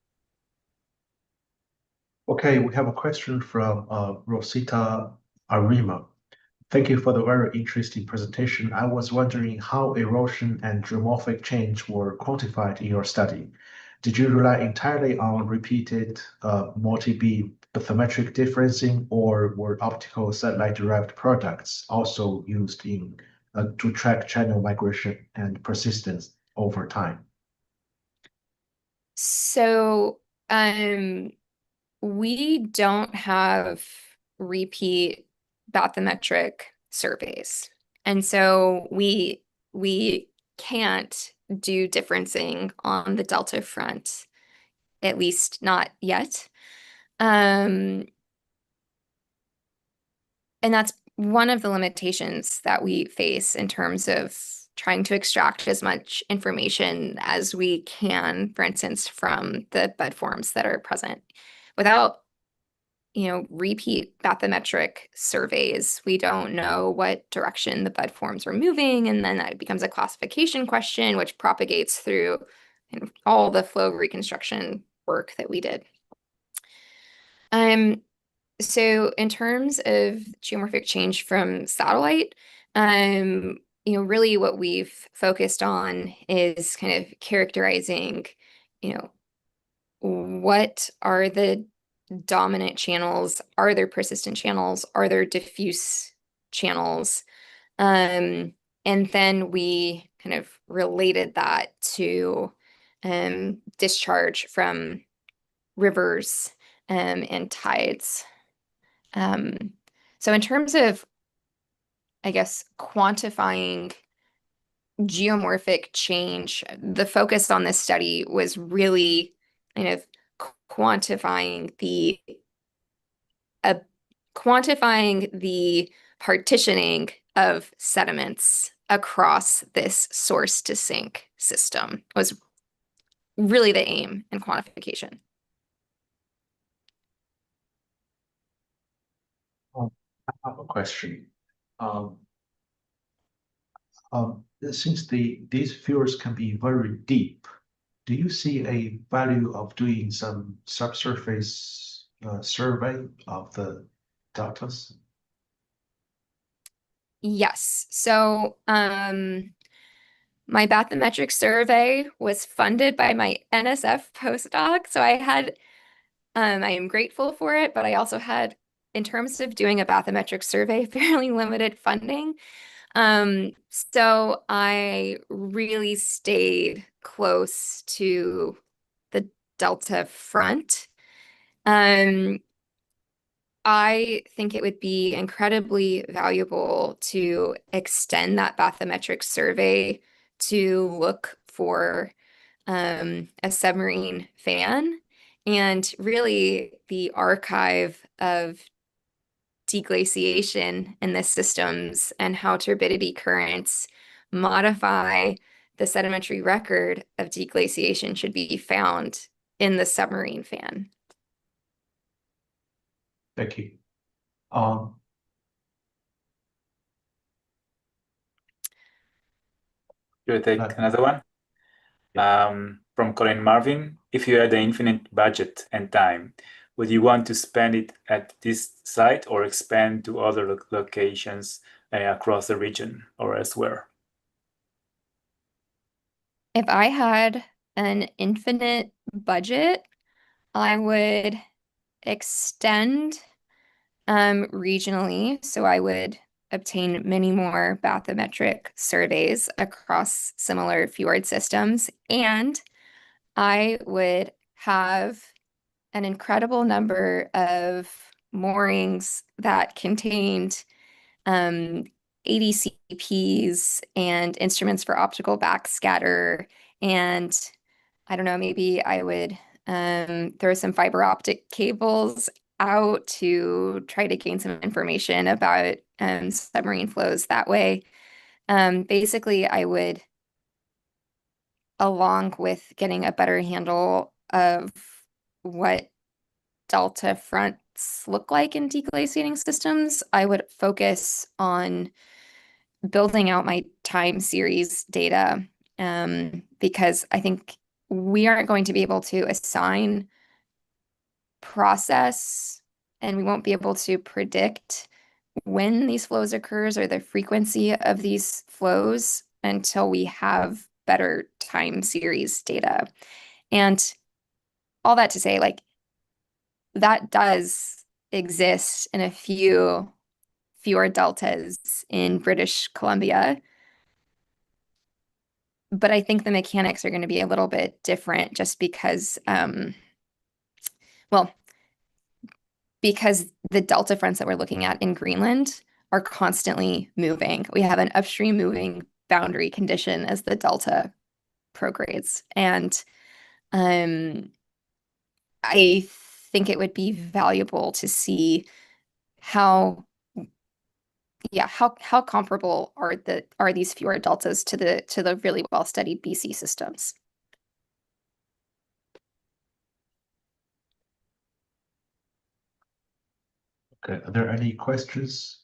Okay, we have a question from Rosita Arima. Thank you for the very interesting presentation. I was wondering how erosion and geomorphic change were quantified in your study. Did you rely entirely on repeated multi-beam bathymetric differencing, or were optical satellite-derived products also used to track channel migration and persistence over time? So we don't have repeat bathymetric surveys. And so we can't do differencing on the delta front, at least not yet. And that's one of the limitations that we face in terms of trying to extract as much information as we can, for instance, from the bed forms that are present. Without repeat bathymetric surveys, we don't know what direction the bed forms are moving, and then that becomes a classification question, which propagates through all the flow reconstruction work that we did. So in terms of geomorphic change from satellite, really what we've focused on is kind of characterizing, what are the dominant channels? Are there persistent channels? Are there diffuse channels? And then we kind of related that to discharge from rivers and tides. So in terms of, I guess, quantifying geomorphic change, the focus on this study was really kind of quantifying the partitioning of sediments across this source to sink system was really the aim in quantification. I have a question. Since these fields can be very deep, do you see a value of doing some subsurface survey of the deltas? Yes. So my bathymetric survey was funded by my NSF postdoc. So I am grateful for it, but I also had, in terms of doing a bathymetric survey, fairly limited funding. So I really stayed close to the Delta front. I think it would be incredibly valuable to extend that bathymetric survey to look for a submarine fan. And really, the archive of deglaciation in the systems and how turbidity currents modify the sedimentary record of deglaciation should be found in the submarine fan. Thank you. You take another one? From Colin Marvin, if you had an infinite budget and time, would you want to spend it at this site or expand to other locations across the region or elsewhere? If I had an infinite budget, I would extend regionally. So I would obtain many more bathymetric surveys across similar fjord systems. And I would have an incredible number of moorings that contained ADCPs and instruments for optical backscatter. And I don't know, maybe I would throw some fiber optic cables out to try to gain some information about submarine flows that way. Basically, I would, along with getting a better handle of what delta fronts look like in deglaciating systems, I would focus on building out my time series data because I think we aren't going to be able to assign process and we won't be able to predict when these flows occurs or the frequency of these flows until we have better time series data. And all that to say, like, that does exist in a few fjord deltas in British Columbia. But I think the mechanics are going to be a little bit different just because, well, because the delta fronts that we're looking at in Greenland are constantly moving. We have an upstream moving boundary condition as the delta progrades. And I think it would be valuable to see how comparable are these fjord deltas to the really well studied BC systems. Okay, are there any questions?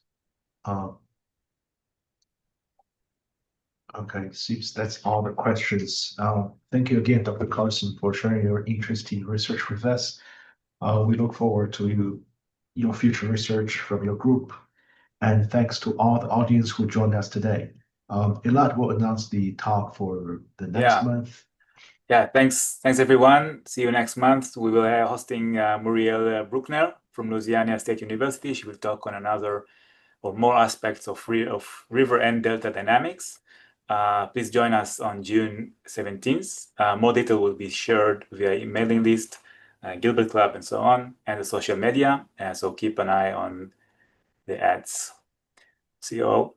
Okay, seems that's all the questions. Thank you again, Dr. Carlson, for sharing your interesting research with us. We look forward to your future research from your group. And thanks to all the audience who joined us today. Elad will announce the talk for the next month. Yeah, thanks everyone. See you next month. We will be hosting Muriel Bruckner from Louisiana State University. She will talk on another or more aspects of river and delta dynamics. Please join us on June 17th. More data will be shared via mailing list, Gilbert Club, and so on, and the social media. So keep an eye on the ads. See you all.